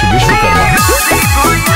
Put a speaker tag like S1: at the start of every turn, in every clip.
S1: गणेश विश्वकर्मा।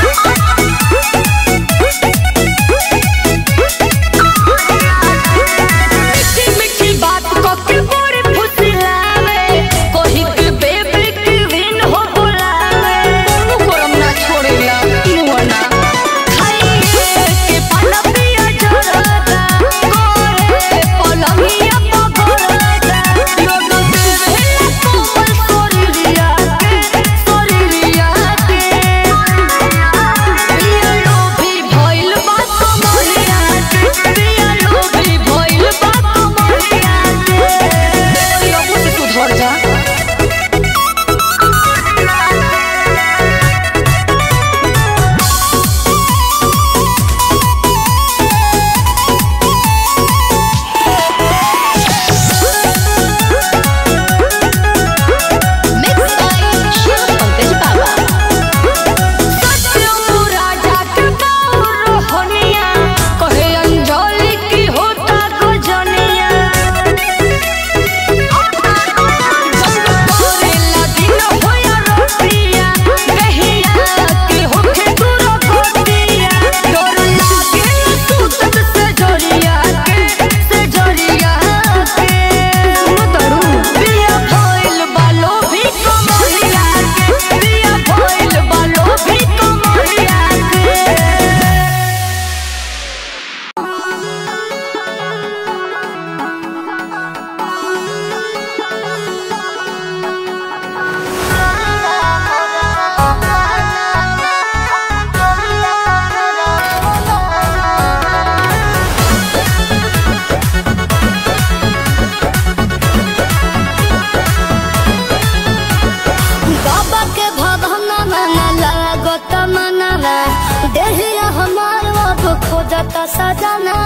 S2: खोजता सजना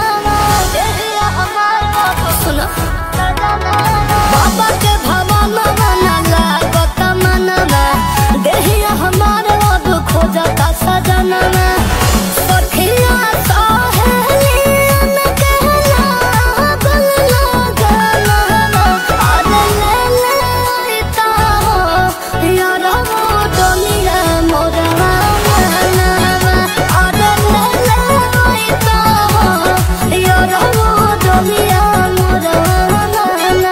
S2: सुनो बाबा के भवन बना लागत मनवा देहिया हमार अब खोजता सजना सखिया सहेलियन कहला बल लगल अरे ले ता हो यार वो दुनिया मोरवा मनवा अरे ले ता हो यार वो दुनिया मोरवा मनवा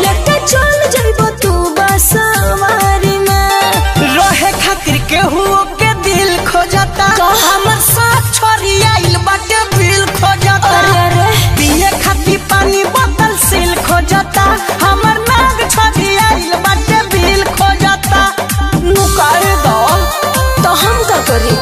S1: लेके चल जाइबो तू बसवारी में।
S3: रहे खातिर केहू के दिल खोजता, हमर साथ छोरी आइल बाटे बिल खोजता। पिए खातिर पानी बोतल सील खोजता, हमर नाग छोरी आइल बाटे बिल खोजता। नुकाए दो
S1: तो हम का करी?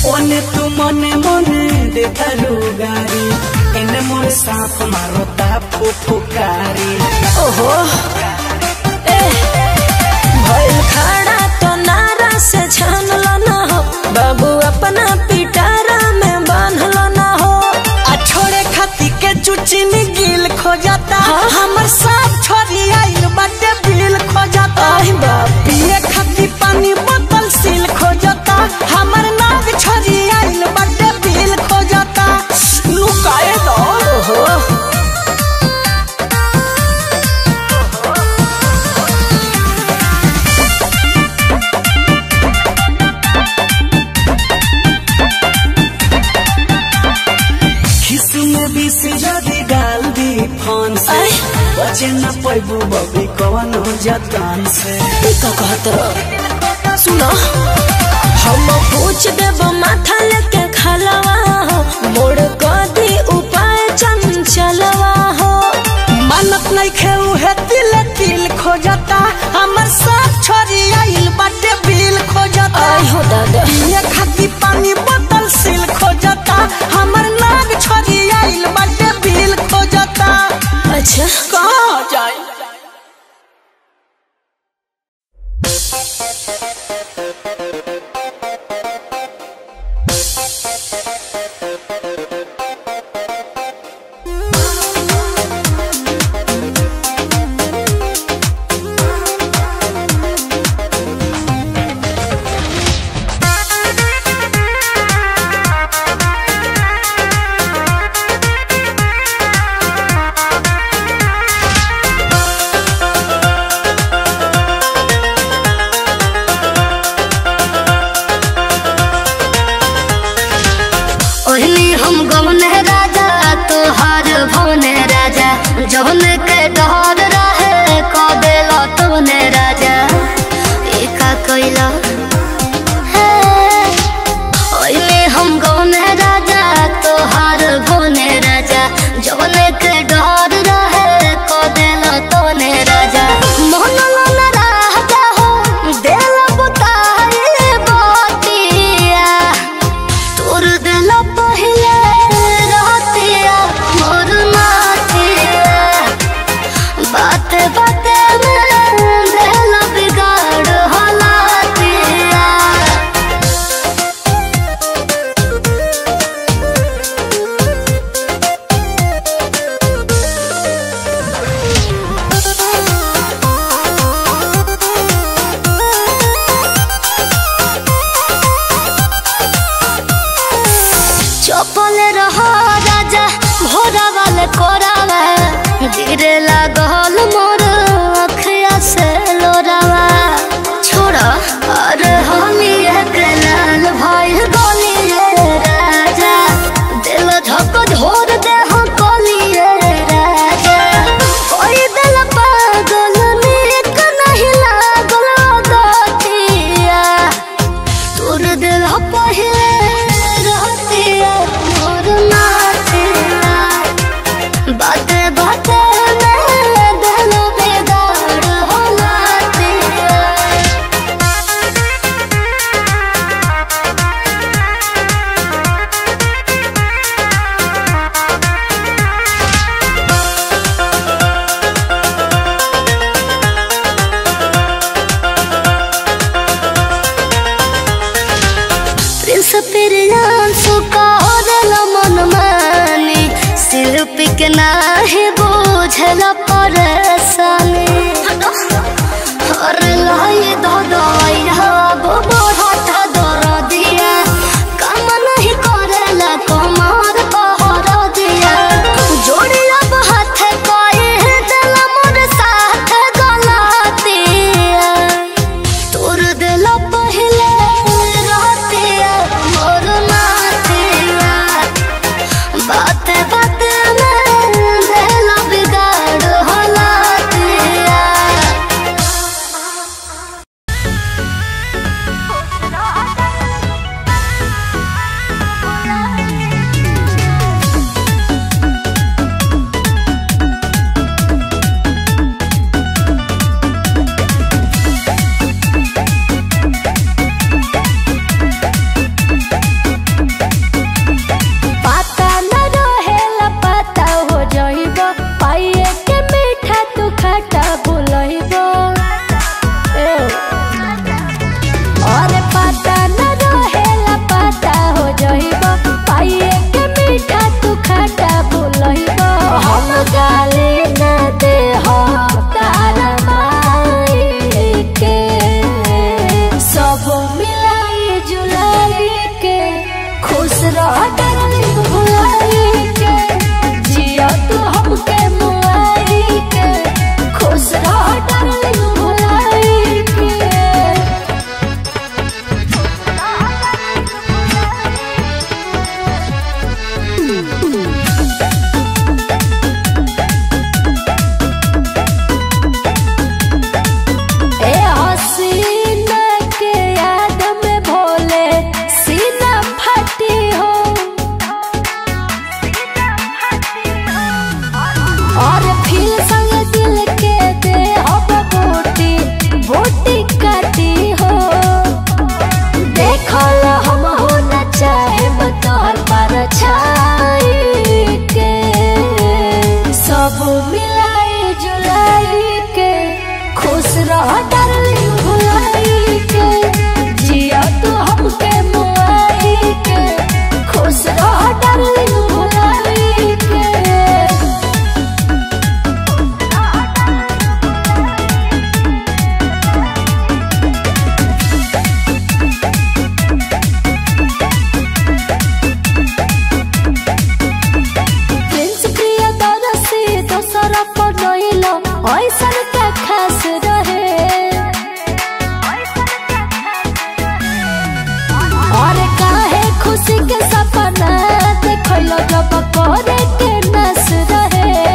S3: ओने तू मने मने देखालू गारी, एने मोर साफ मारो तापो फुकारी।
S1: ओहो भइल खड़ा तो नारा से छानल न हो, बाबू अपना पिटारा में बांधल न हो।
S3: आ छोड़े खाती के चुची में गिल खोजता, हमर साथ छोरी आइल बाटे बिल खोजता। पिए खाती पानी बोतल सील खोजता, हमर नाग छोरी आइल बाटे बिल खोजता। लुकाए दो डाल दी फोन से, बचे न पैबू बबी कौन हो जतान से।
S1: का कहत सुनो, हम पूछ देब माथा लेके खलवा हो, मोड़ कदी उपाय चंचलवा हो।
S3: मानत नहीं खेऊ है तिल तिल खोजता, हमर साथ छोरी आइल बाटे बिल खोजता।
S1: हो दादा
S3: पिए खाती पानी बोतल सील खोजता, हमर नाग छोरी आइल बाटे बिल खोजता।
S1: अच्छा
S3: कहाँ जाए?
S2: जौन के डर रहे क देला तोने राजा, एका कइला ओइले हम गौने राजा तोहार भोने राजा। जौन के डर रहे क देला तोने राजा, मन लन राजा हो देला बुताए बतिया, तोर देला पहिले रहतिया मोर नातिया। बाते बाते में देला बिगाड़ हलातिया। चपले रहो राजा भोरा वाले कोरावा, गिरे लागल मोर अखिया से लोरावा। छोड़ा अरे होली एक लाल भइल गली राजा, दिल धक झोर दे हम कली राजा। कोई दिल पागल नीक नहीं लागल गतिया, तोर दिल पहिले रहतिया मोर नातिया। बाते बाते में दिल बेगाड़ हलातिया। प्रिंस प्रियांशु का ओरला मन मानी, शिल्पी के नाही बुझल परेशानी। और लाई दो दो बढ़त दर दिया, काम नहीं करेला कमर कहर दिया। जोड़ी अब हाथ कोई दिल मोर साथ गलतिया,
S1: डार्लिंग भुलाई के, जिया तू हमके मुआई के, खुश रह डार्लिंग भुलाई के। प्रिंस प्रियदर्शी दोसरा पनैलो ऐसन का खास रहे, और काहे खुशी के सपना देखलो जब करे के नस रहे।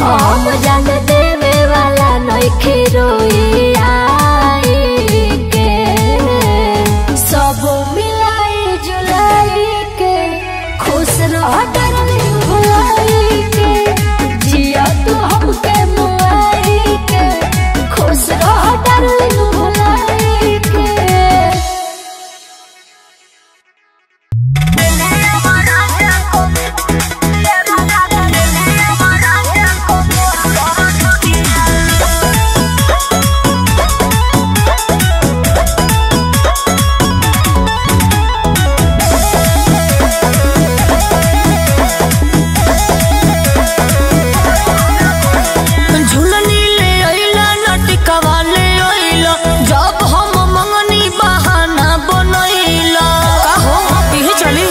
S1: हम जान देवे वाला नइखे रोई आई के, सब मिलाई जुलाई के, खुश रह डार्लिंग भुलाई के, जिया तू हमके मुआई के, खुश रह डार्लिंग भुलाई के। झुलनी ले अइला नटिकवा ले अइला, जब हम मंगनी बहाना बनैला। काहो इहे चली।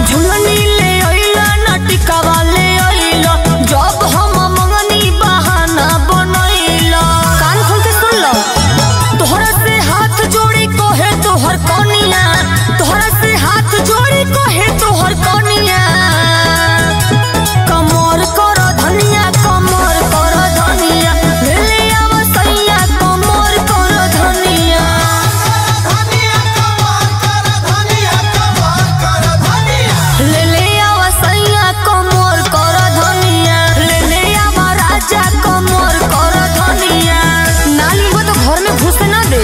S1: झुलनी ले अइला नटिकवा ले अइला, जब हम मंगनी बहाना बनैला। कान खोल के सुन लो, तोहरा से हाथ जोड़ी कोहे तोहर कनिया, तोहरा से हाथ जोड़ी कोहे तोहर कनिया। कमर कर धनिया, कमर कर धनिया, ले ले आवा सैया कमर कर धनिया। ले ले आवा सैया कमर कर धनिया, ले ले आवा राजा कमर कर धनिया। ना लीबो तो घर में घुस ना दे।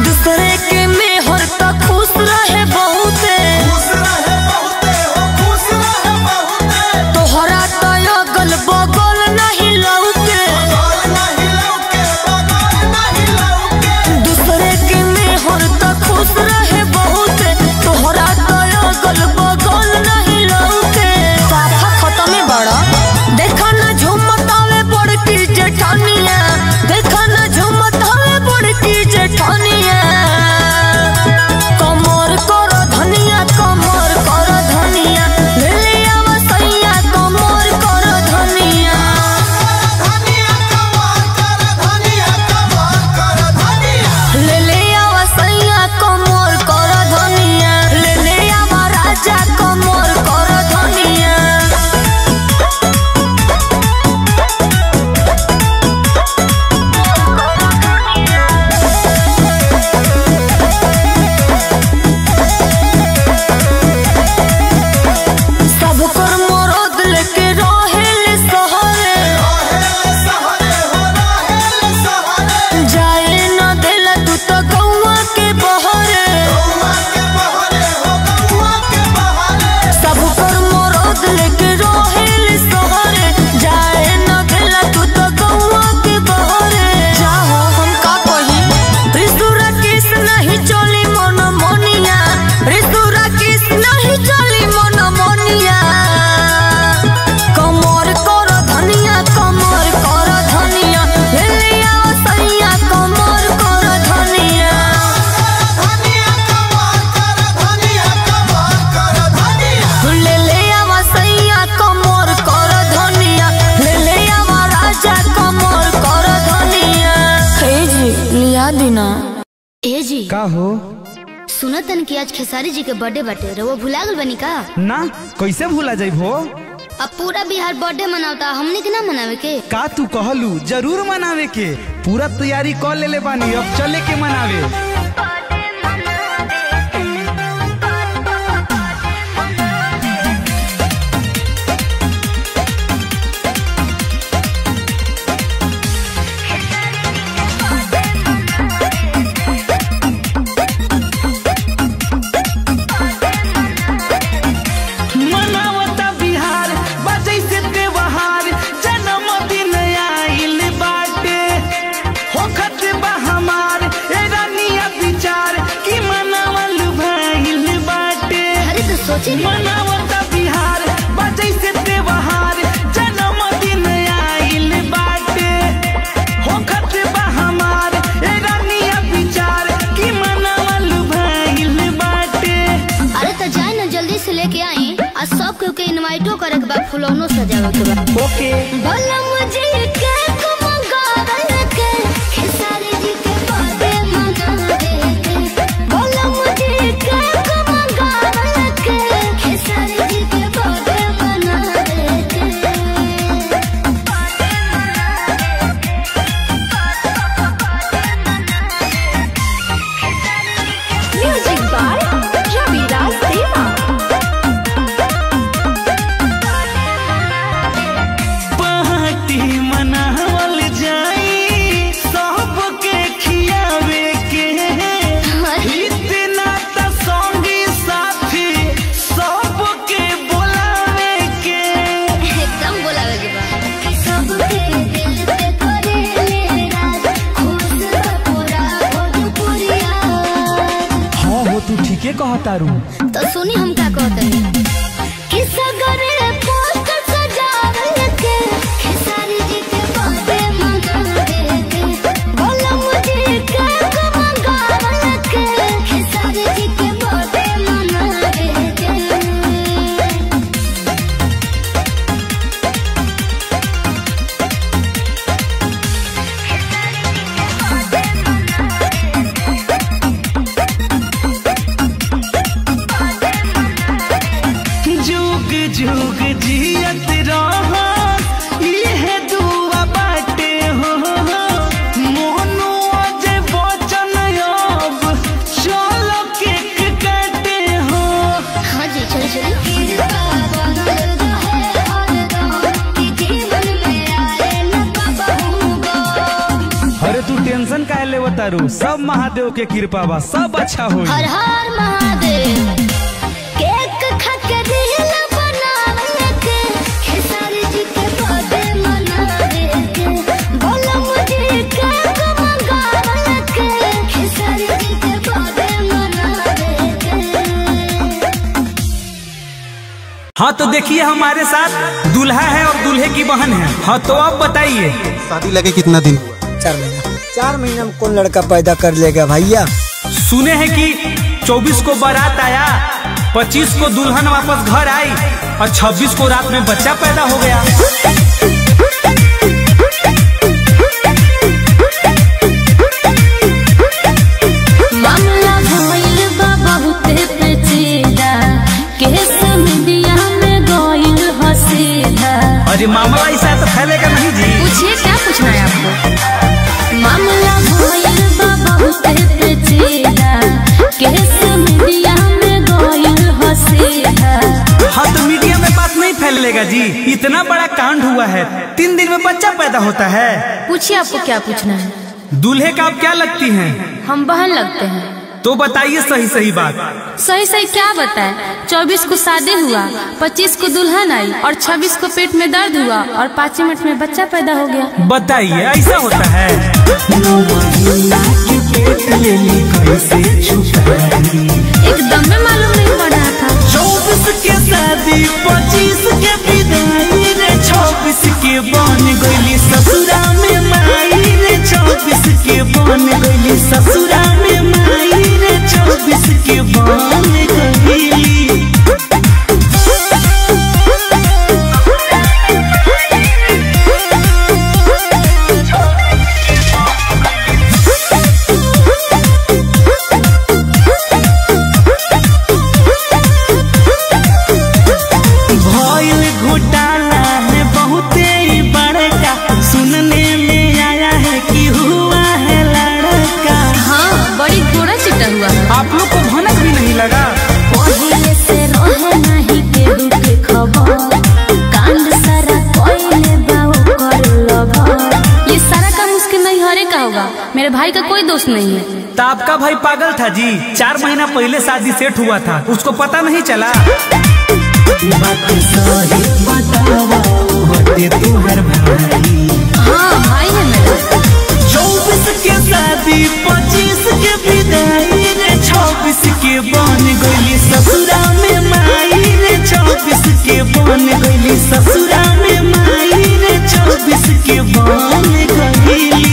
S1: दूसरे के मेहर त खुश रहे बहुते, तोहरा त अगल बगल नहीं लौके। दूसरे के मेहर त खुश रहे बहुते, तोहरा त अगल बगल नहीं लौके। साफा खत्म बड़ा। देखा ना झुमतावे बड़की जेठानिया, देखा ना झुमतावे बड़की जेठानिया। कमर कर धनिया, कमर कर धनिया, ले ले आवा सैया कमर कर धनिया। ले ले आवा सैया कमर कर धनिया, ले ले आवा राजा कमर कर धनिया। सब कर मरद लेके रहेले सहरे, जाए न देला तू तो गौवा के बहरे। सब कर मरद लेके रहेले सहरे, जाए न देला तू तो गौवा के बहरे। जाहो हम का कही, रिसुरा किस नहीं चली मन मोनिया, रिसुरा किस नहीं चली मन मोनिया। कमर कर धनिया, कमर कर धनिया, ले ले आवा सैया कमर कर धनिया। ले ले आवा सैया कमर कर धनिया, ले ले आवा राजा कमर कर धनिया। हे जी लिया दिना। ए जी
S4: का हो?
S2: सुनत तन कि आज खेसारी जी के बर्थडे बाटे, रउआ भुला गल बनी का?
S4: ना कैसे भूला जाइबो?
S2: अब पूरा बिहार बर्थडे मनावता, हमने के ना मनावे के?
S4: का तू कहलू जरूर मनावे के, पूरा तैयारी कर लेले बानी, अब चले के मनावे।
S2: खियावे के बाद।
S3: ओके
S2: बोला मुझे केक मंगावे के खेसारी जी के बर्थडे मनावे के। बोला मुझे केक मंगावे के खेसारी जी के बर्थडे मनावे के। म्यूजिक बाय रविराज देवा।
S3: पार्टी मनावल जाई सबके खियावे के इतना त संगी साथी सबके बुलावे के।
S2: एकदम बोलावे के बा कि सबके दिल पे करे ले राज खुश पूरा भोजपुरिया।
S4: हाँ हो तू ठीके कहता रू।
S2: तो सुनी हम का कहते हैं कि सगरे पोस्ट सजावे के खेसारी जी के बर्थडे मनावे के। बोला मुझे केक मंगावे के खेसारी जी के बर्थडे मनावे के।
S3: जुग जुग जियत रहो इहे दुआ बाटे हो मोहनु अजय बचन अब चलो केक काटे हो।
S2: हाँ जी चल चलिए।
S4: अरे तू टेंशन काहे लेवता रू, सब महादेव के कृपा बा, सब अच्छा होई।
S2: हर हर महादेव। केक खा के दिल बनावे के खेसारी जी के बर्थडे मनावे के। बोला मुझे केक मंगावे के खेसारी जी के बर्थडे मनावे के।
S4: हाँ तो देखिए हमारे साथ दूल्हा है और दूल्हे की बहन है। हाँ तो आप बताइए
S5: शादी लगे कितना दिन हुआ?
S6: 4 महीना। 4 महीना में कौन लड़का पैदा कर लेगा भैया?
S4: सुने हैं कि 24 को बारात आया, 25 को दुल्हन वापस घर आई और 26 को रात में बच्चा पैदा हो गया।
S1: मामला भइल बा बहुते पेचीदा, केस मीडिया में गइल हसीदा।
S4: अरे मामला ऐसा तो फैलेगा नहीं जी।
S1: पूछिए क्या पूछना है आपको। मामला भइल बा बहुते पेचीदा, केस मीडिया में गइल हसीदा।
S4: हाँ तो मीडिया में बात नहीं फैलेगा जी। इतना बड़ा कांड हुआ है, 3 दिन में बच्चा पैदा होता है।
S1: पूछिए आपको क्या पूछना है।
S4: दूल्हे का आप क्या लगती हैं?
S1: हम बहन लगते हैं।
S4: तो बताइए सही सही बात।
S1: सही सही क्या बताए। 24 को शादी हुआ, 25 को दुल्हन आई और 26 को पेट में दर्द हुआ और 5 मिनट में बच्चा पैदा हो गया।
S4: बताइए ऐसा होता है?
S1: एकदम में मालूम नहीं पड़ रहा था।
S3: 24 के शादी 25 के विदाई रे 26 के बन गइली ससुरा में माई रे 24 के बन गइली ससुरा में माई रे 24 के बन गइली। भइल घोटाला है बहुते बड़का, सुनने में आया है कि हुआ है लड़का।
S1: हाँ बड़ी घोड़ा चिट्टा हुआ।
S4: आप लोग को भनक भी नहीं लगा?
S1: पहिले से रहे नहीं केहू के खबर, कांड सारा कोइले बाऊ कर लगा। ये सारा काम उसके नैहरे का होगा, मेरे भाई का कोई दोष नहीं है।
S4: तो आपका भाई पागल था जी। 4 महीना पहले शादी सेट हुआ था, उसको पता नहीं चला।
S3: बात सही बतावा बटे तुहर भाई।
S1: हाँ भाई है मेरा।
S3: 24 के शादी 25 के विदाई रे 26 के बन गइली ससुरा में माई रे 24 के बन गइली ससुरा में माई रे 24 के बन गइली।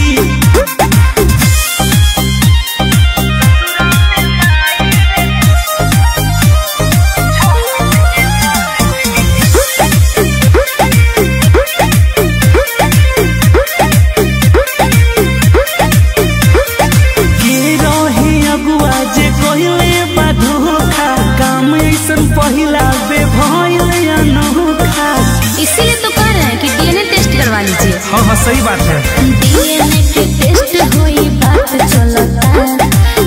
S4: हाँ हाँ सही बात है।
S2: डीएनए के टेस्ट होई बात चलता,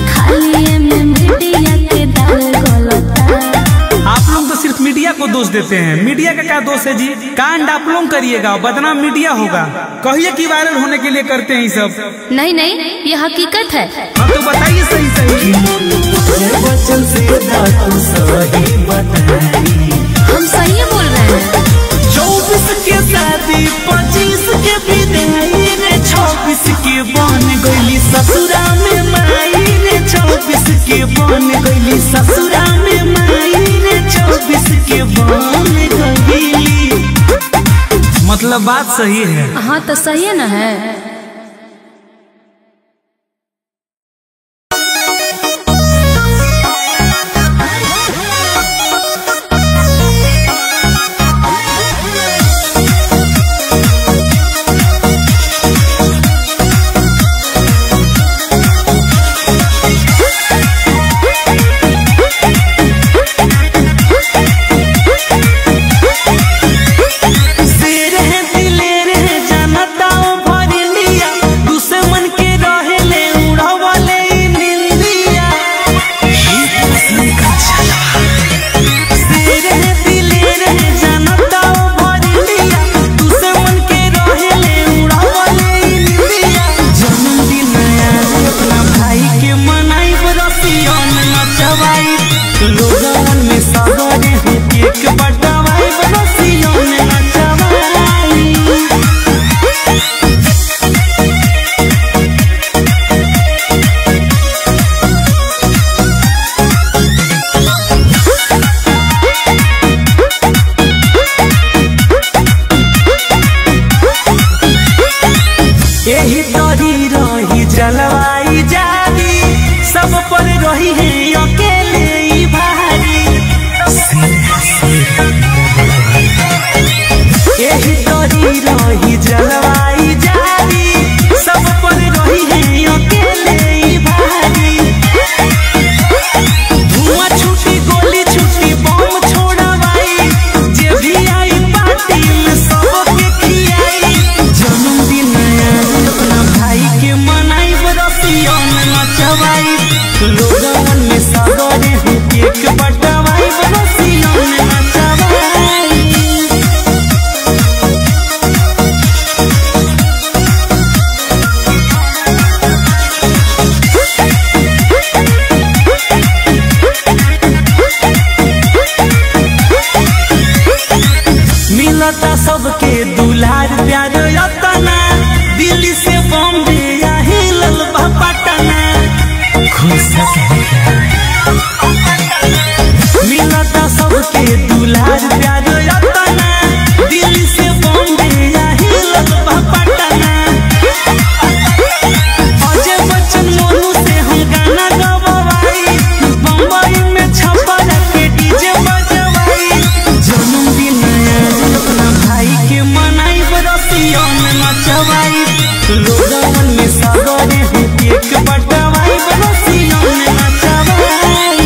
S2: खाली में मीडिया के दाल गलता।
S4: आप लोग तो सिर्फ मीडिया को दोष देते हैं। मीडिया का क्या दोष है जी? कांड आप लोग करिएगा, बदनाम मीडिया होगा। कहिए कि वायरल होने के लिए करते हैं ये सब।
S2: नहीं नहीं, ये हकीकत है।
S4: हाँ तो बताइए सही सही।
S2: हम सही बोल रहे हैं।
S3: 24 के शादी 25 के विदाई रे, 26 के बन गईली ससुरा में माई रे, 24 के बन गईली ससुरा में माई रे, 24 के बन गईली।
S4: मतलब बात सही है।
S2: हाँ तो सही है ना है।
S3: सबके दुलार प्यार यतना, दिल्ली से बॉम्बे या हिलल बा पटना, मिलता सबके दुलार प्यार यतना, दिल्ली से बॉम्बे या हिलल बा पटना। अजय बच्चन मोनू से हम गाना गवाई, बम्बई में छपरा के डीजे बजवाई। जन्मदिन अपना भाई के मनाई, बरसिया में नचवाई, लोगन में सागरे हो केक बटवाई, बरसिया में नचवाई।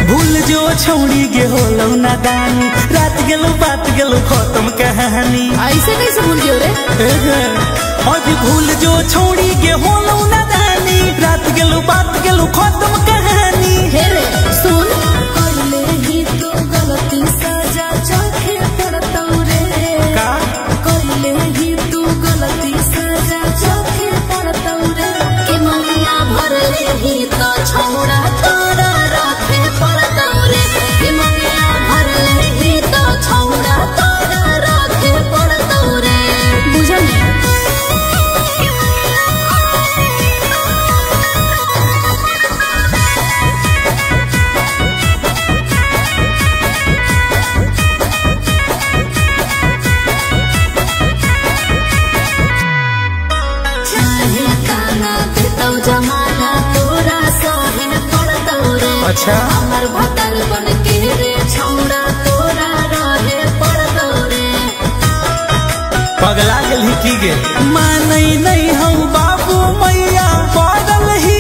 S3: भूल जो छौड़ी गे होलो नादानी, रात गेलो बात गेलो खत्म कहानी।
S2: ऐसे कैसे भूल गए रे?
S3: अभी भूल जो छौड़ी गे होलो नादानी, रात गेलो बात गेलो खत्म कहानी।
S2: हे रे सुन, करले ही तो गलती सजा चखे पड़तौ रे।
S3: का
S2: करले ही तू गलती सजा चखे पड़तौ रे। के मनिया भरले ही तो छौड़ा तोरा राखे पड़तौ रे। के मनिया भरले ही तो छौड़ा तोरा राखे पड़तौ रे। बुझल? चाहे काना देतौ जमाना तोरा सहे पड़तौ रे।
S3: अच्छा।
S2: हमर भटल बन के रे छौड़ा तोरा
S4: की गे
S3: मानै नहीं हम बाबू मैया पड़ल ही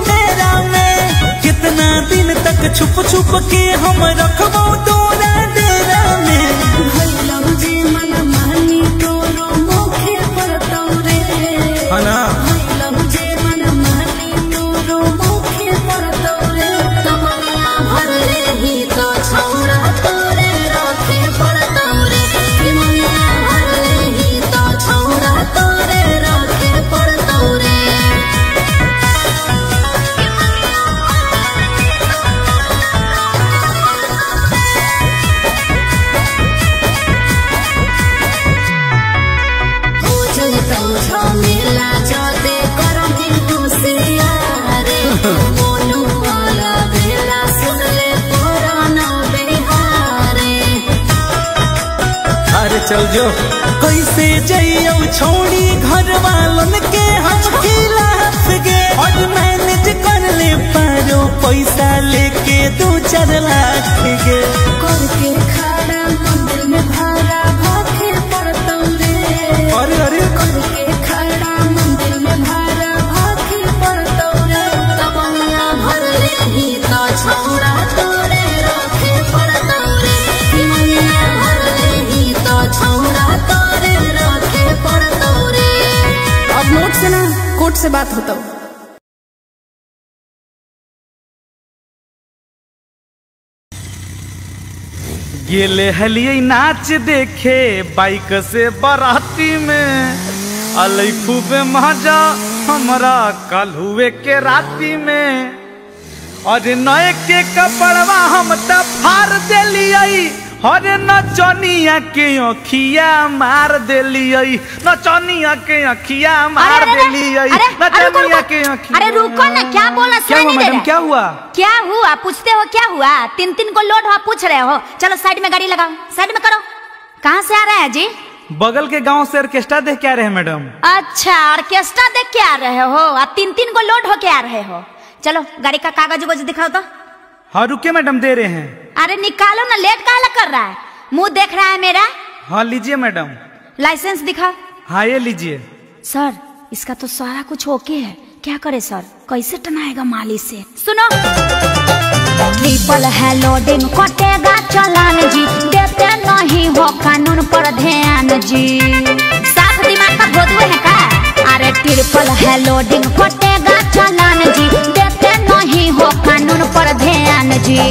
S3: तेरा में। कितना दिन तक छुप छुप के हम रखबो तोरा डेरा में।
S2: भइलौ जे मन मानी तोरो मुखे पड़तौ रे।
S4: है ना
S2: भइलौ जे मन मानी तोरो मुखे पड़तौ रे। तमन्ना भरले ही तो छौरा तोरे रखे पड़तौ रे। तमन्ना भरले ही तो छौरा तोरे रखे पड़तौ रे। मेला जाते करमी होशियारे। मोनू वाला बेला सुन ले पुराना बिहारे।
S4: अरे चल जो
S3: कैसे जइयो छोड़ी घर वालन के हम खिलाफ गे। और मैनेज कर ले पारो पैसा लेके 2-4 लाख गे।
S2: करके खड़ा मंदिर में भाड़ा भागे पड़तौ रे।
S4: अरे अरे
S2: करके खड़ा मंदिर में भाड़ा भागे पड़तौ रे। तमन्ना भरले ही तो छौरा तोरे रखे पड़तौ रे। तमन्ना भरले ही तो छौरा तोरे रखे पड़तौ रे। अब नोट से ना कोर्ट से बात होता।
S4: गेले हलिए नाच देखे बाइक से बाराती में। अलई खूबे मजा हमरा कल हुए के राती में। और नए के कपड़वा हम त फाड़ देलिए। और नचनिया के अखिया मार देलिए। नचनिया के अखिया मार देलिए। नचनिया के अखिया।
S7: अरे रुको ना, क्या बोला?
S4: क्या हुआ मैडम, क्या हुआ?
S7: क्या हुआ पूछते हो? क्या हुआ? 3 को लोड हो पूछ रहे हो? चलो साइड में गाड़ी लगाओ, साइड में करो। कहाँ से आ रहे हैं जी?
S4: बगल के गांव से ऑर्केस्ट्रा देख के आ रहे हैं मैडम।
S7: अच्छा, ऑर्केस्ट्रा देख के आ रहे हो और 3 को लोड हो के आ रहे हो। चलो गाड़ी का कागज उगज दिखाओ तो।
S4: हाँ रुके मैडम, दे रहे हैं।
S7: अरे निकालो ना, लेट काहे कर रहा है? मुंह देख रहा है मेरा?
S4: हाँ लीजिए मैडम।
S7: लाइसेंस दिखाओ।
S4: हाँ ये लीजिए।
S7: सर इसका तो सारा कुछ ओके है, क्या करे सर? कैसे टनाएगा माली से? सुनो, ट्रिपल है लोडिंग, कटेगा चालान जी। देते नहीं हो कानून पर ध्यान जी। साफ दिमाग का भोदुए है का? अरे ट्रिपल है लोडिंग, कटेगा चालान जी। देते नहीं हो कानून पर ध्यान जी।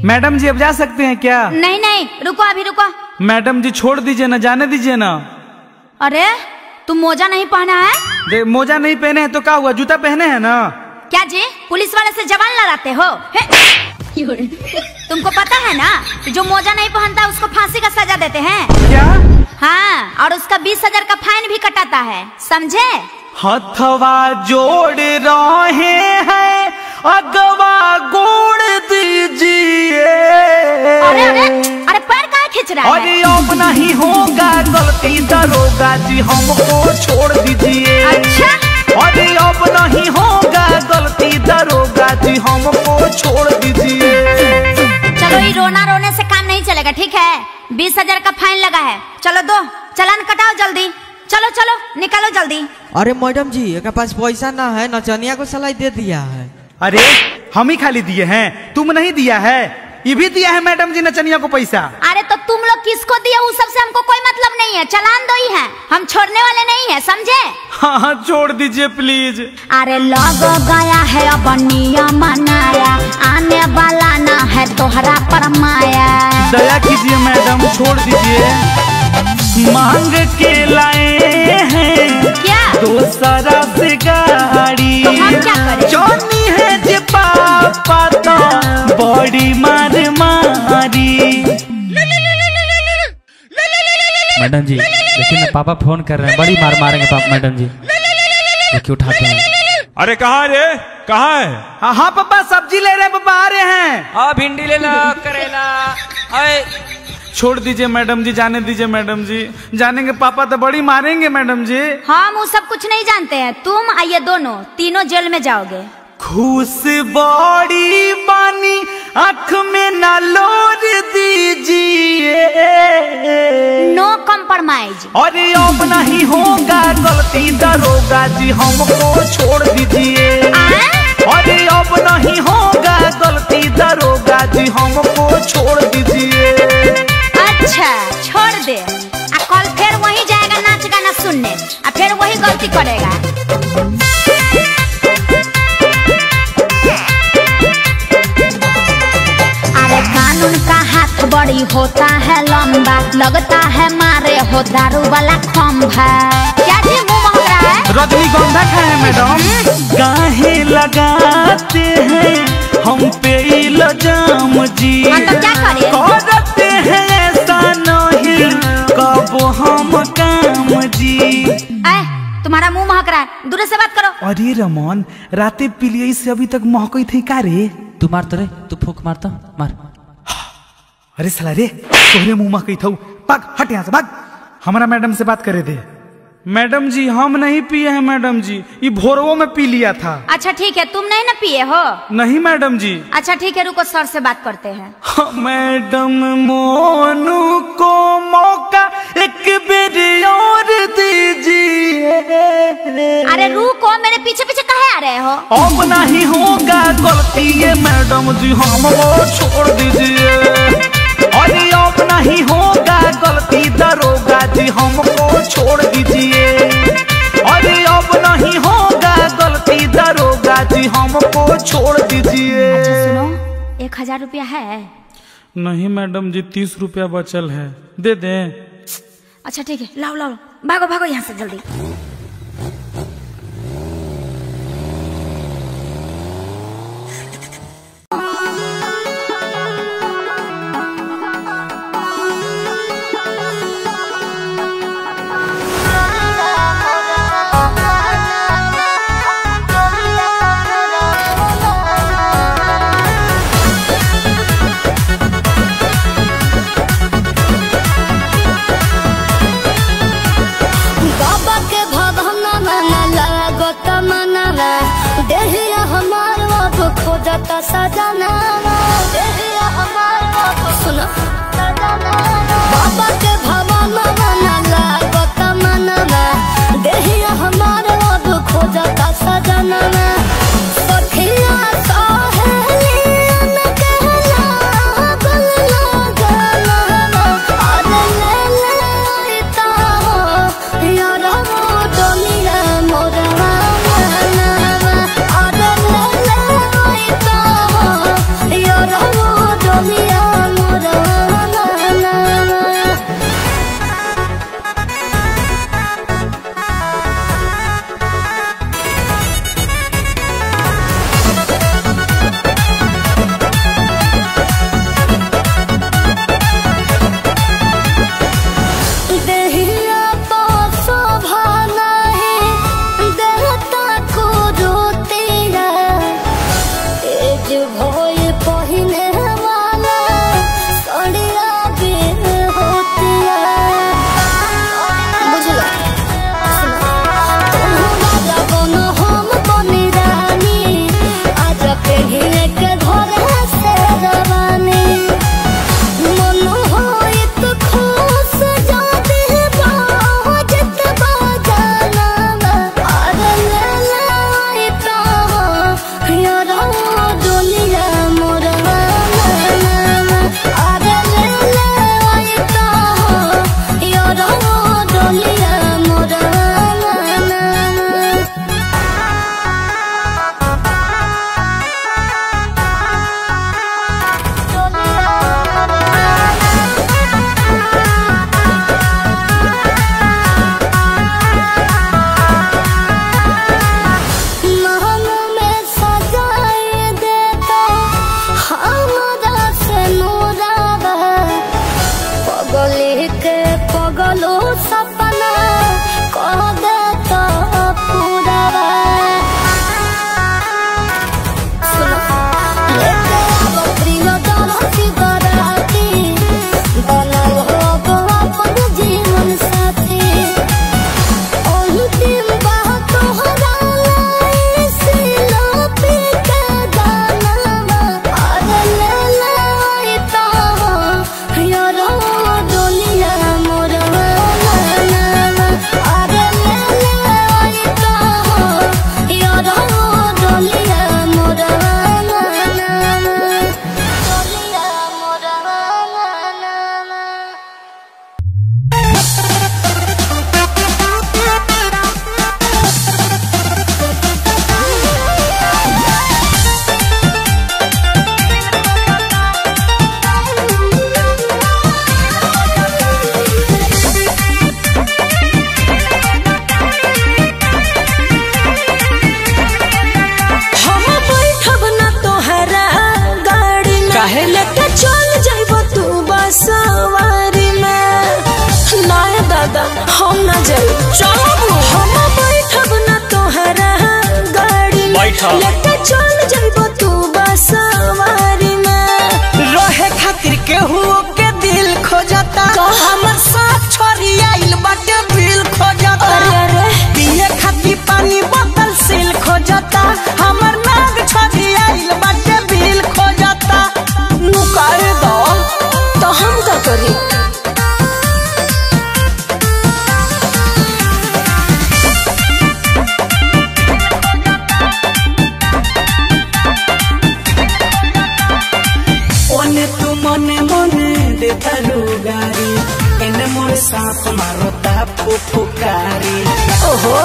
S4: मैडम जी अब जा सकते हैं क्या?
S7: नहीं नहीं, रुको अभी रुको।
S4: मैडम जी छोड़ दीजिए ना, जाने दीजिए ना।
S7: अरे तुम मोजा नहीं पहना है?
S4: मोजा नहीं पहने हैं तो क्या हुआ, जूता पहने हैं ना।
S7: क्या जी पुलिस वाले से जवान लड़ाते हो? तुमको पता है ना, जो मोजा नहीं पहनता उसको फांसी का सजा देते हैं।
S4: क्या?
S7: हाँ, और उसका 20,000 का फाइन भी कटाता है, समझे?
S3: हथवा जोड़ रहे हैं, अगवा गोड़ दीजिए।
S7: अरे अरे अरे पैर काहे खींच रहा है?
S3: अरे अब नहीं होगा गलती दरोगा जी, हमको छोड़ दीजिए।
S7: अच्छा,
S3: अरे अब नहीं होगा गलती दरोगा जी, हमको छोड़ दीजिए।
S7: चलो ये रोना रोने से काम नहीं चलेगा, ठीक है? 20,000 का फाइन लगा है। चलो दो चालान कटाओ जल्दी। चलो चलो निकालो जल्दी।
S8: अरे मैडम जी एक पास पैसा ना है, नचनिया को सलाई दे दिया है।
S4: अरे हम ही खाली दिए हैं, तुम नहीं दिया है? ये भी दिया है मैडम जी नचनिया को पैसा।
S7: अरे तो तुम लोग किसको दिए वो सबसे हमको कोई मतलब नहीं है, चालान दो ही है, हम छोड़ने वाले नहीं है, समझे?
S4: हाँ हाँ छोड़ दीजिए प्लीज।
S7: अरे लग गया है अब नियम नया, आने वाला ना है तोहरा पर माया।
S4: दया कीजिए मैडम, छोड़ दीजिए।
S3: मांग के लाए हैं
S7: क्या?
S3: दोसरा से गाड़ी,
S7: तो हम क्या करें?
S3: जोनी है जे पापा तो बड़ी मार मारी।
S9: मैडम जी देखिए ना, पापा फोन कर रहे हैं, बड़ी मार मारेंगे पापा। मैडम जी देखिए उठाते हैं।
S10: अरे कहाँ रे, कहाँ है?
S4: हाँ पापा सब्जी ले रहे हैं पापा, आ रहे हैं।
S9: हाँ भिंडी ले लो, करेला। अरे
S4: छोड़ दीजिए मैडम जी, जाने दीजिए मैडम जी, जानेंगे पापा तो बड़ी मारेंगे मैडम जी।
S7: हम वो सब कुछ नहीं जानते हैं, तुम आइए दोनों तीनों जेल में जाओगे।
S3: खुश बड़ी बानी आँख में ना लोर दी
S4: दीजिए।
S7: नो कॉम्प्रोमाइज।
S4: अरे अब नहीं होगा गलती दरोगा जी हमको छोड़ दीजिए। अरे अब नहीं होगा गलती दरोगा जी हमको छोड़ दीजिए।
S7: अच्छा छोड़ दे, कल फिर वही जाएगा नाच गाना सुनने, फिर वही गलती करेगा। अरे कानून का हाथ बड़ी होता है लंबा, लगता है मारे हो दारू वाला खंभा। क्या जी मुंह महक रहा है?
S4: रजनीगंधा खाए मैडम। काहे लगाते हैं हम पे इल्जाम जी,
S7: तो क्या करें?
S4: करते हैं ऐसा नहीं कब हम काम जी।
S7: तुम्हारा मुंह महक रहा है, दूर से बात करो।
S4: अरे रमन राते पिलिए से अभी तक महकई थी का रे?
S9: तू मारता रे, तू फूक मारता मार।
S4: अरे साला रे तोहरे मुंह महकई था, भाग हट यहाँ से भाग। हमारा मैडम से बात करे थे। मैडम जी हम नहीं पिए हैं मैडम जी, ये भोरवो में पी लिया था।
S7: अच्छा ठीक है, तुम नहीं ना पिए हो?
S4: नहीं मैडम जी।
S7: अच्छा ठीक है, रुको सर से बात करते हैं।
S4: मैडम मोनू को मौका एक बेर और दीजिए।
S7: अरे रुको, मेरे पीछे पीछे काहे आ रहे हो?
S4: अब नहीं होगा गलती ये मैडम जी हमको छोड़ दीजिए। अरे अब नहीं होगा गलती दरोगा जी हमको छोड़ दीजिए। अरे अब नहीं होगा गलती दरोगा जी हमको छोड़ दीजिए।
S7: अच्छा सुनो, 1000 रुपया है?
S4: नहीं मैडम जी 30 रुपया बचल है, दे दें?
S7: अच्छा ठीक है, लाओ लाओ, भागो भागो यहाँ से जल्दी।
S2: सजना सुनो बाबा के भवन बनला गतमनवा, देहिया हमार अब खोजता सजना। सखिया सहेलियन कहला गलना गलना, अरे ले ले ता हो यार वो दुनिया मोरवा मनवा। अरे ले ले ता हो यार वो दुनिया मोरवा मनवा।
S1: दादा हम ना जाए चलो हम बैठब ना तोहरा गाड़ी लेके चल जाइबो तू बसवारी में
S3: रहे खातिर केहू के दिल खोजता हमर साथ छोरी आइल बाटे बिल खोजता
S1: अरे
S3: पिए खातिर पानी बोतल सील खोजता हमर नाग छोरी आइल बाटे बिल खोजता
S1: नुकाए दो तो हम का करी
S3: ओने तू मने मने देता रुगारी एने मोर साथ मारता फुफुकारी
S1: ओहो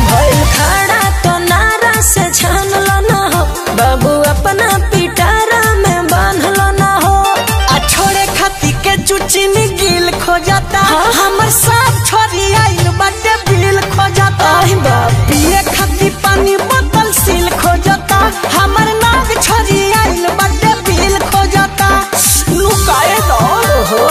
S1: भइल खड़ा तो नारा से छान लो ना हो बाबू अपना पिटारा में बांध लो ना हो
S3: आ छोड़े खाती के चुचिनी गिल खोजता हमर साथ छोरी आइल बाटे बिल खोजता पिए खाती पानी बोतल सील खोजता हमर नाग छोरी आइल बाटे बिल खोजता लुकाए दो
S1: ओहो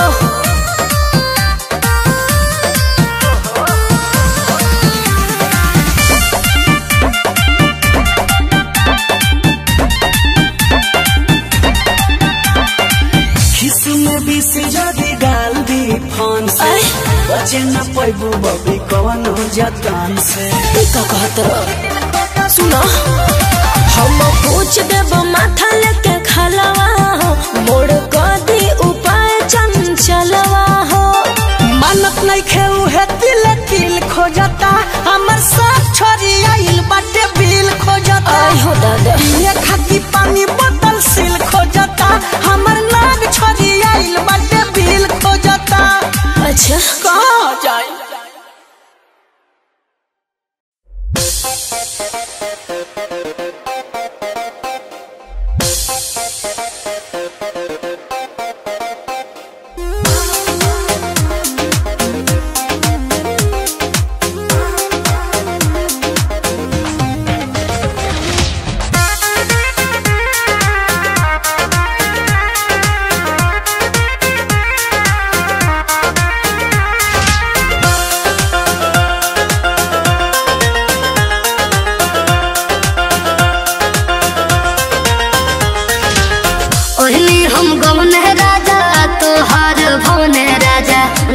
S3: बचे न पैबू बबी कवन जतन से
S1: का कहत सुना हम पूछ देब माथा लेके खलवा हो मोड़ कदी उपाय चंचलवा हो
S3: मानत नहीं खेऊ है तिल तिल खोजता हमर साथ छोरी आइल बाटे बिल खोजता
S1: आई हो दादा
S3: ये खाती पानी बोतल सील खोजता हमर नाग छोरी आइल बाटे बिल खोजता
S1: अच्छा
S3: कहाँ जाए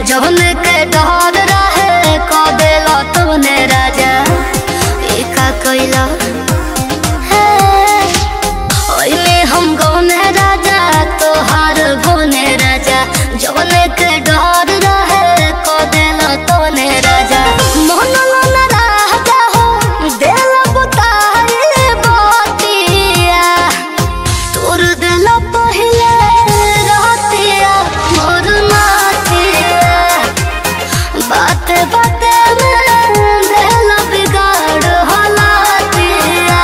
S2: जौन के डर रहे को देला तूने राजा एका कइला है ओइले हम गौने राजा तोहार भोने राजा जौन के डर रहे को देला तूने राजा मोहन लोना राजा हो दिल बुताए बातिया तोर दिल पहिले रहतिया मोर बात बात में दिल बिगाड़ हालातिया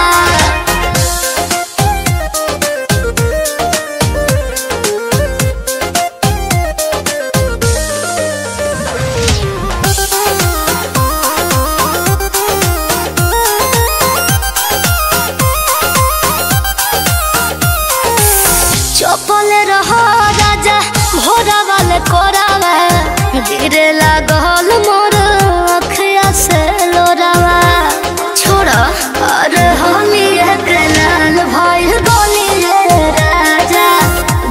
S2: चपल रहो राजा भोरा वाले कोरावा गिरे लागल मोर अखिया से लोरावा छोड़ा अरे होली एक लाल भाई गोली राजा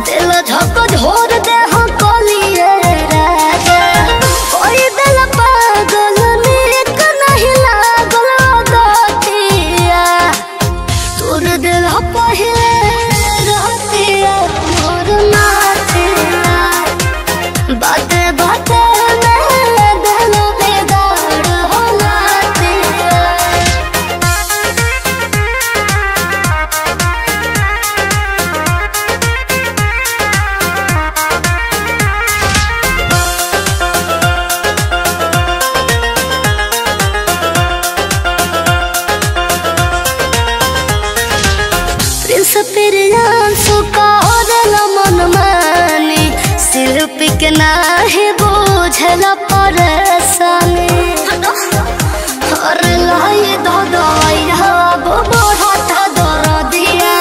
S2: दिल झक झोर दे हो गोली राजा कोई दिल पागल नीक नहीं लागल गतिया तोर दिल पहिले रहतिया मोर नाथिया बाते बाते में दिल बिगाड़ हालातिया प्रिंस प्रियांशु का मन मानी शिल्पी के नाही बुझल परेशानी और लाई दो दवाइया बढ़ता दर दिया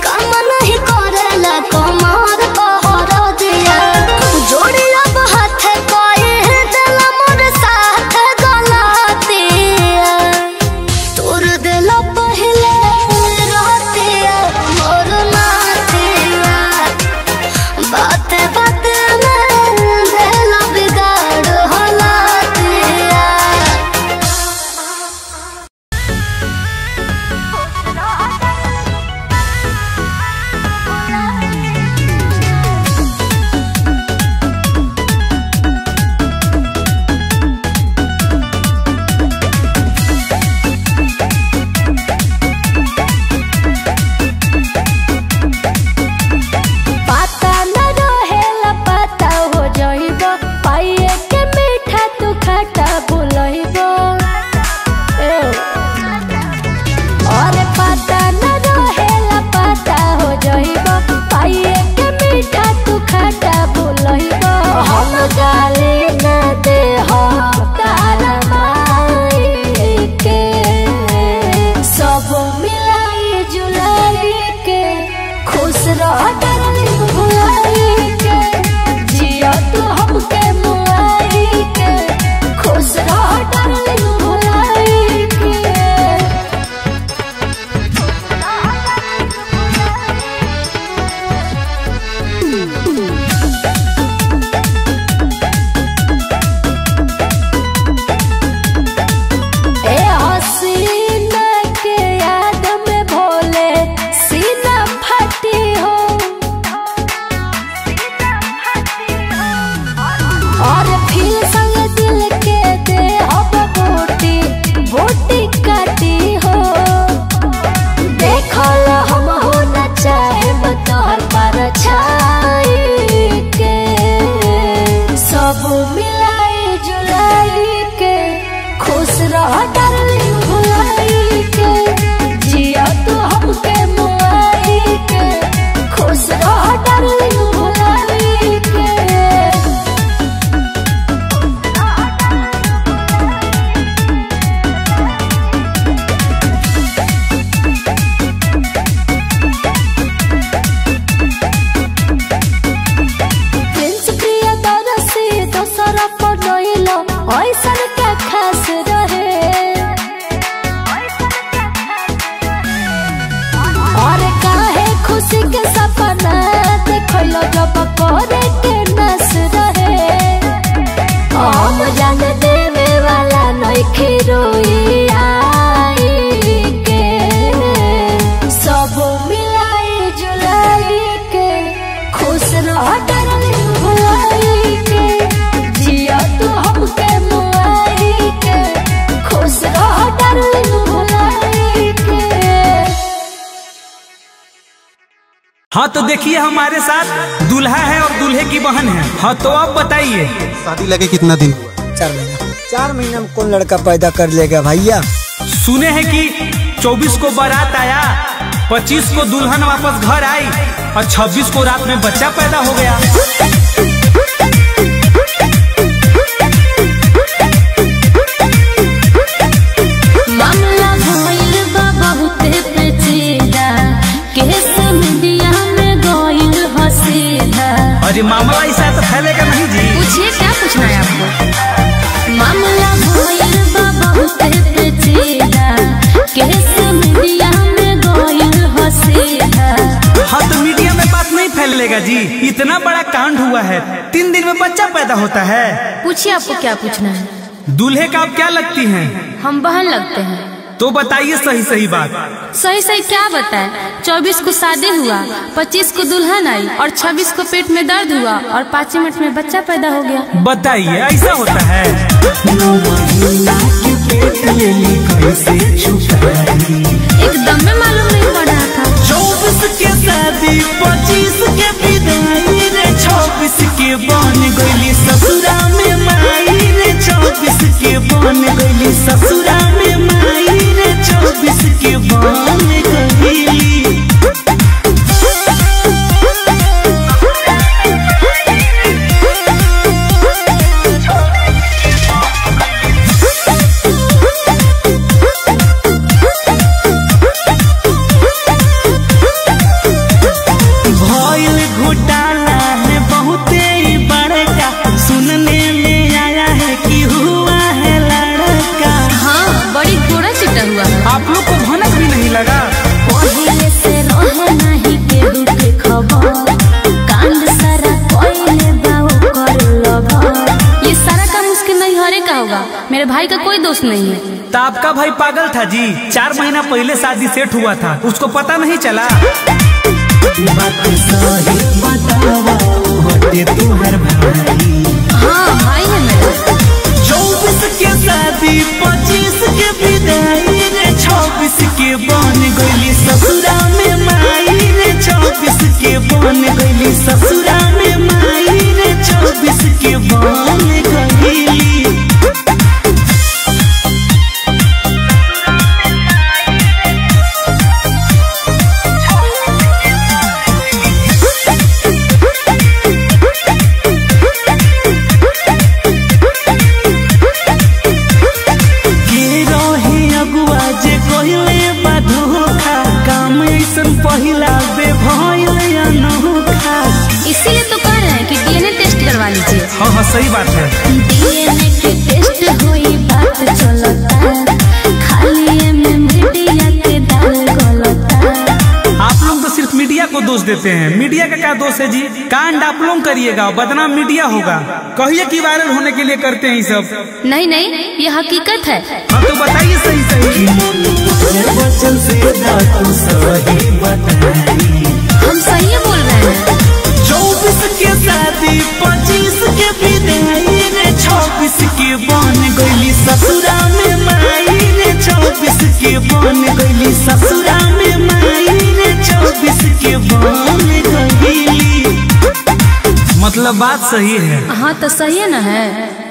S2: काम नहीं करेला कमर कहर दिया जोड़िया बहा सब मिलाई जुलाई के खुश रह डार्लिंग भुलाई के जिया तू हमके मुआई के खुश रह डार्लिंग भुलाई के। ऐसन क्या खास रहे और काहे खुशी के सपना देखलो जब करे के नस रहे हम जान देवे वाला नइखे रोई आई के सब मिलाई जुलाई के खुश रह डार्लिंग भुलाई के जिया तू हमके मुआई के खुश रह डार्लिंग भुलाई के।
S4: हाँ तो देखिए हमारे साथ दूल्हा है और दूल्हे की बहन है। हाँ तो आप बताइए
S5: शादी लगे कितना दिन हुआ?
S6: 4 महीना। 4 महीना में कौन लड़का पैदा कर लेगा भैया?
S4: सुने हैं कि 24 को बारात आया, 25 को दुल्हन वापस घर आई और 26 को रात में बच्चा पैदा हो गया।
S2: मामला भइल बा बहुते पेचीदा केस मीडिया में गइल हसीदा।
S4: अरे मामला ऐसा तो फैलेगा नहीं जी।
S2: पूछिए क्या पूछना है आपको। मामला भइल बा बहुते पेचीदा केस मीडिया में गइल हसीदा।
S4: हाँ तो मीडिया में बात नहीं फैलेगा जी। इतना बड़ा कांड हुआ है, 3 दिन में बच्चा पैदा होता है।
S2: पूछिए आपको क्या पूछना है।
S4: दूल्हे का आप क्या लगती हैं?
S2: हम बहन लगते हैं।
S4: तो बताइए सही सही बात।
S2: सही सही क्या बताए। 24 को शादी हुआ, 25 को दुल्हन आई और 26 को पेट में दर्द हुआ और 5 मिनट में बच्चा पैदा हो गया।
S4: बताइए ऐसा होता है?
S2: एकदम में मालूम नहीं पड़ रहा था।
S4: 24 के शादी, 25 के विदाई रे, 26 के बन गईली ससुरा में माई रे, 24 के बन गईली ससुरा में माई रे, 24 के बन गईली। आप लोग को भनक भी नहीं लगा?
S2: पहले से रहे नहीं केहू के खबर, कांड सारा कोइले बाऊ कर लभर। ये सारा काम उसके नैहरे का होगा, मेरे भाई का कोई दोस्त नहीं है।
S4: तो आपका भाई पागल था जी। 4 महीना पहले शादी सेट हुआ था, उसको पता नहीं चला।
S2: हाँ भाई है मेरा।
S4: 24 के शादी, 25 के विदाई रे, 26 के बन गईली ससुरा में माई रे, 24 के बन गईली ससुरा में माई रे, 24 के बन गईली। पहिला बे भइल अनोखा।
S2: इसीलिए तो कह रहे हैं कि डीएनए टेस्ट करवा लीजिए।
S4: हाँ हाँ सही बात है।
S2: डीएनए के टेस्ट हुई बात चलता, खाली में मीडिया के दाल गलता।
S4: आप लोग तो सिर्फ मीडिया को दोष देते हैं। मीडिया का क्या दोष है जी? कांड आप लोग करिएगा, बदनाम मीडिया होगा। कहिए कि वायरल होने के लिए करते हैं ये सब।
S2: नहीं नहीं, ये हकीकत है।
S4: हाँ तो बताइए सही सही।
S2: हम सही बोल रहे हैं।
S4: 24 के शादी, 25 के विदाई रे, 26 के बन गईली ससुरा में माई रे, 24 के बन गईली ससुरा में माई रे, 24 के बन गईली। मतलब बात सही है।
S1: हाँ तो सही है ना है।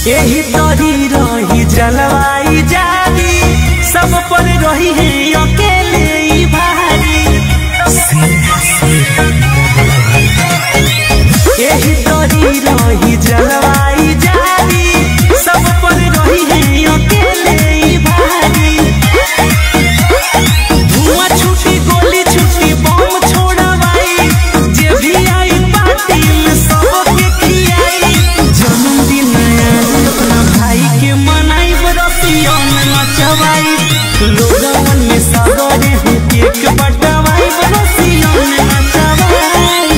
S3: यही तोरी रही जलवाई जारी सब पर रही है अकेले ही भारी। यही तोरी रही जलवाई जारी सब पर रही है अकेले ही भारी। धुआं छुटी गोली छुटी बम छोड़वाई जे भी आई पार्टी में सबके खियाई। जन्मदिन अपना भाई के मनाई बरसियों में नचवाई लोगन में सागरे हूँ केक बटवाई बरसियों में नचवाई।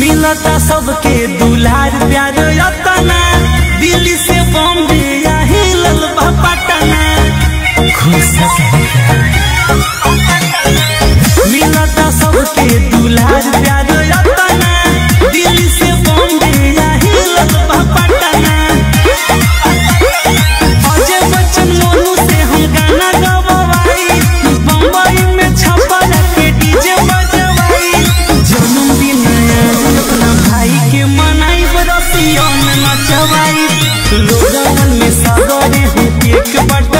S3: मिलता सबके दुलार प्यार रतना दिल्ली से बॉम्बे या हिलल पटना। मिलता सबके दुलार प्यार रतना दिल्ली से बॉम्बे या हिलल पटना। अजय बच्चन मोनू से हम गाना गवाई बम्बई में छपरा के डीजे बजवाई। जन्मदिन अपना भाई के मनाई बरसियों में नचवाई लोगन में सागरे हूँ केक बट